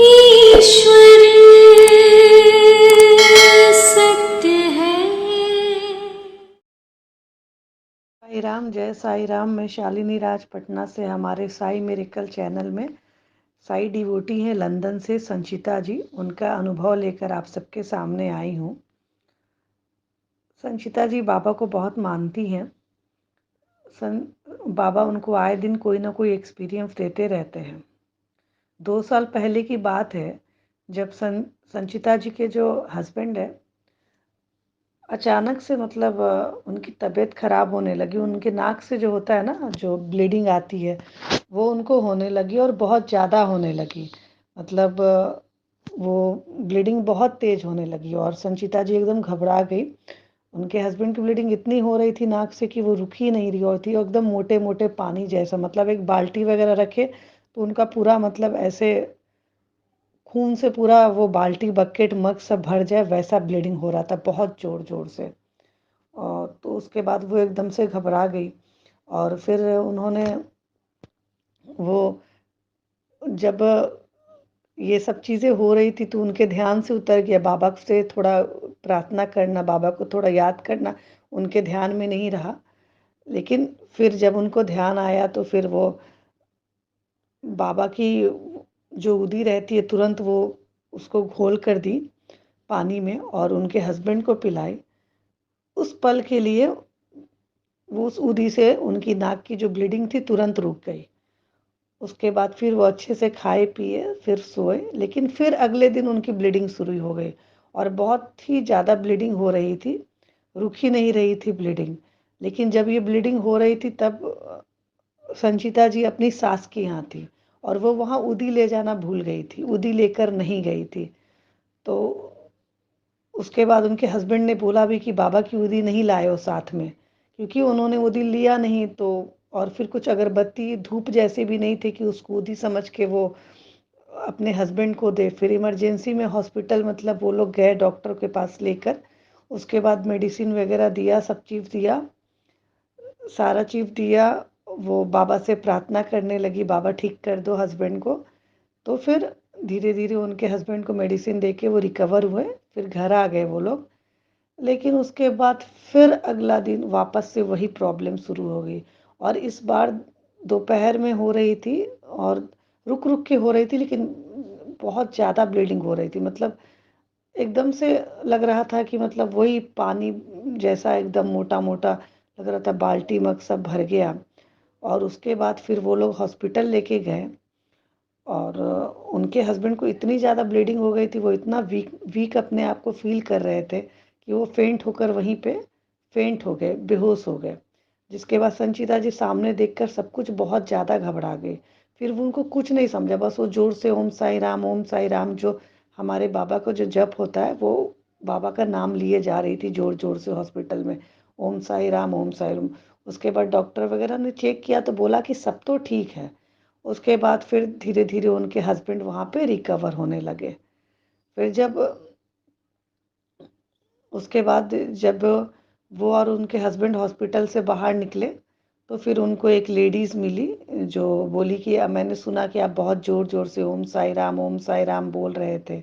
ईश्वर सत्य है। साई राम, जय साई राम। मैं शालिनी राज पटना से हमारे साई मेरिकल चैनल में साई डिवोटी हैं लंदन से संचिता जी, उनका अनुभव लेकर आप सबके सामने आई हूँ। संचिता जी बाबा को बहुत मानती हैं। बाबा उनको आए दिन कोई ना कोई एक्सपीरियंस देते रहते हैं। 2 साल पहले की बात है, जब संचिता जी के जो हस्बैंड है, अचानक से मतलब उनकी तबीयत खराब होने लगी। उनके नाक से जो होता है ना, जो ब्लीडिंग आती है, वो उनको होने लगी और बहुत ज़्यादा होने लगी। मतलब वो ब्लीडिंग बहुत तेज़ होने लगी और संचिता जी एकदम घबरा गई। उनके हस्बैंड की ब्लीडिंग इतनी हो रही थी नाक से कि वो रुक ही नहीं रही और थी एकदम मोटे मोटे पानी जैसा। मतलब एक बाल्टी वगैरह रखे तो उनका पूरा मतलब ऐसे खून से पूरा वो बाल्टी बकेट मग सब भर जाए, वैसा ब्लीडिंग हो रहा था बहुत ज़ोर ज़ोर से। और तो उसके बाद वो एकदम से घबरा गई और फिर उन्होंने वो जब ये सब चीज़ें हो रही थी तो उनके ध्यान से उतर गया। बाबा से थोड़ा प्रार्थना करना, बाबा को थोड़ा याद करना उनके ध्यान में नहीं रहा। लेकिन फिर जब उनको ध्यान आया तो फिर वो बाबा की जो उदी रहती है तुरंत वो उसको घोल कर दी पानी में और उनके हस्बैंड को पिलाई। उस पल के लिए वो उस उदी से उनकी नाक की जो ब्लीडिंग थी तुरंत रुक गई। उसके बाद फिर वो अच्छे से खाए पिए फिर सोए, लेकिन फिर अगले दिन उनकी ब्लीडिंग शुरू हो गई और बहुत ही ज़्यादा ब्लीडिंग हो रही थी, रुक ही नहीं रही थी ब्लीडिंग। लेकिन जब ये ब्लीडिंग हो रही थी तब संचिता जी अपनी सास के यहाँ थी और वो वहाँ उदी ले जाना भूल गई थी, उदी लेकर नहीं गई थी। तो उसके बाद उनके हस्बैंड ने बोला भी कि बाबा की उदी नहीं लाए हो साथ में, क्योंकि उन्होंने उदी लिया नहीं। तो और फिर कुछ अगरबत्ती धूप जैसे भी नहीं थे कि उसको उदी समझ के वो अपने हस्बैंड को दे। फिर इमरजेंसी में हॉस्पिटल मतलब वो लोग गए डॉक्टर के पास लेकर। उसके बाद मेडिसिन वगैरह दिया, सब चीज़ दिया, सारा चीज़ दिया। वो बाबा से प्रार्थना करने लगी, बाबा ठीक कर दो हस्बैंड को। तो फिर धीरे धीरे उनके हस्बैंड को मेडिसिन देके वो रिकवर हुए, फिर घर आ गए वो लोग। लेकिन उसके बाद फिर अगला दिन वापस से वही प्रॉब्लम शुरू हो गई और इस बार दोपहर में हो रही थी और रुक रुक के हो रही थी, लेकिन बहुत ज़्यादा ब्लीडिंग हो रही थी। मतलब एकदम से लग रहा था कि मतलब वही पानी जैसा एकदम मोटा मोटा लग रहा था, बाल्टी मग सब भर गया। और उसके बाद फिर वो लोग हॉस्पिटल लेके गए और उनके हस्बैंड को इतनी ज़्यादा ब्लीडिंग हो गई थी, वो इतना वीक वीक अपने आप को फील कर रहे थे कि वो फेंट होकर वहीं पे फेंट हो गए, बेहोश हो गए। जिसके बाद संचिता जी सामने देखकर सब कुछ बहुत ज़्यादा घबरा गई। फिर वो उनको कुछ नहीं समझा, बस वो ज़ोर से ओम साई राम जो हमारे बाबा को जो जप होता है वो बाबा का नाम लिए जा रही थी ज़ोर ज़ोर से हॉस्पिटल में, ओम साई राम ओम साई राम। उसके बाद डॉक्टर वगैरह ने चेक किया तो बोला कि सब तो ठीक है। उसके बाद फिर धीरे धीरे उनके हस्बैंड वहाँ पे रिकवर होने लगे। फिर जब उसके बाद जब वो और उनके हस्बैंड हॉस्पिटल से बाहर निकले तो फिर उनको एक लेडीज़ मिली जो बोली कि मैंने सुना कि आप बहुत ज़ोर ज़ोर से ओम साई राम बोल रहे थे।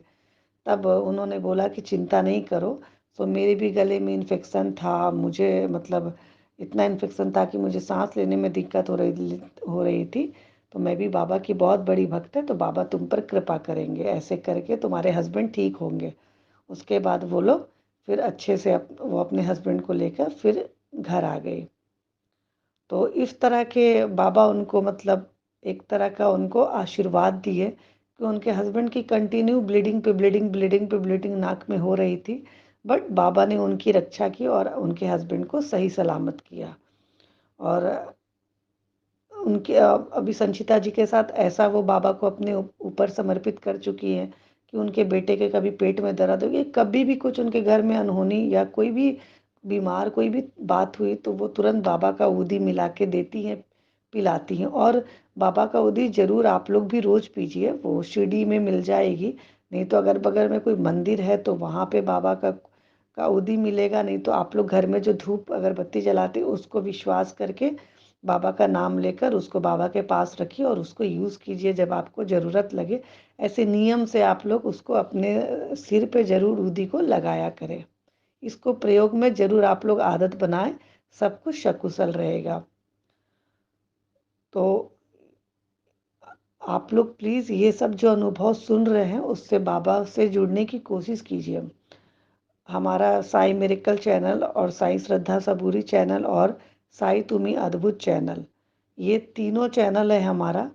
तब उन्होंने बोला कि चिंता नहीं करो। तो मेरे भी गले में इन्फेक्शन था, मुझे मतलब इतना इन्फेक्शन था कि मुझे सांस लेने में दिक्कत हो रही थी। तो मैं भी बाबा की बहुत बड़ी भक्त है, तो बाबा तुम पर कृपा करेंगे, ऐसे करके तुम्हारे हस्बैंड ठीक होंगे। उसके बाद वो लोग फिर अच्छे से वो अपने हस्बैंड को लेकर फिर घर आ गई। तो इस तरह के बाबा उनको मतलब एक तरह का उनको आशीर्वाद दिए कि उनके हस्बैंड की कंटिन्यू ब्लीडिंग पे ब्लीडिंग ब्लीडिंग पे ब्लीडिंग नाक में हो रही थी, बट बाबा ने उनकी रक्षा की और उनके हस्बैंड को सही सलामत किया। और उनके अभी संचिता जी के साथ ऐसा वो बाबा को अपने ऊपर समर्पित कर चुकी हैं कि उनके बेटे के कभी पेट में दर्द होगी, कभी भी कुछ उनके घर में अनहोनी या कोई भी बीमार कोई भी बात हुई तो वो तुरंत बाबा का उदी मिला के देती हैं, पिलाती हैं। और बाबा का उदी ज़रूर आप लोग भी रोज़ पीजिए, वो शिरडी में मिल जाएगी, नहीं तो अगर बगल में कोई मंदिर है तो वहाँ पे बाबा का उदी मिलेगा, नहीं तो आप लोग घर में जो धूप अगरबत्ती जलाते उसको विश्वास करके बाबा का नाम लेकर उसको बाबा के पास रखिए और उसको यूज़ कीजिए जब आपको ज़रूरत लगे। ऐसे नियम से आप लोग उसको अपने सिर पे ज़रूर ऊदी को लगाया करें। इसको प्रयोग में ज़रूर आप लोग आदत बनाएं, सब कुछ सकुशल रहेगा। तो आप लोग प्लीज़ ये सब जो अनुभव सुन रहे हैं उससे बाबा से जुड़ने की कोशिश कीजिए। हमारा साईं मिरेकल चैनल और साईं श्रद्धा सबूरी चैनल और साईं तुमी अद्भुत चैनल, ये तीनों चैनल है हमारा।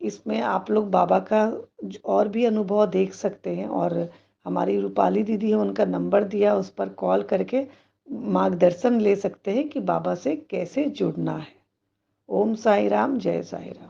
इसमें आप लोग बाबा का और भी अनुभव देख सकते हैं और हमारी रूपाली दीदी है, उनका नंबर दिया, उस पर कॉल करके मार्गदर्शन ले सकते हैं कि बाबा से कैसे जुड़ना है। ओम साई राम, जय साई राम।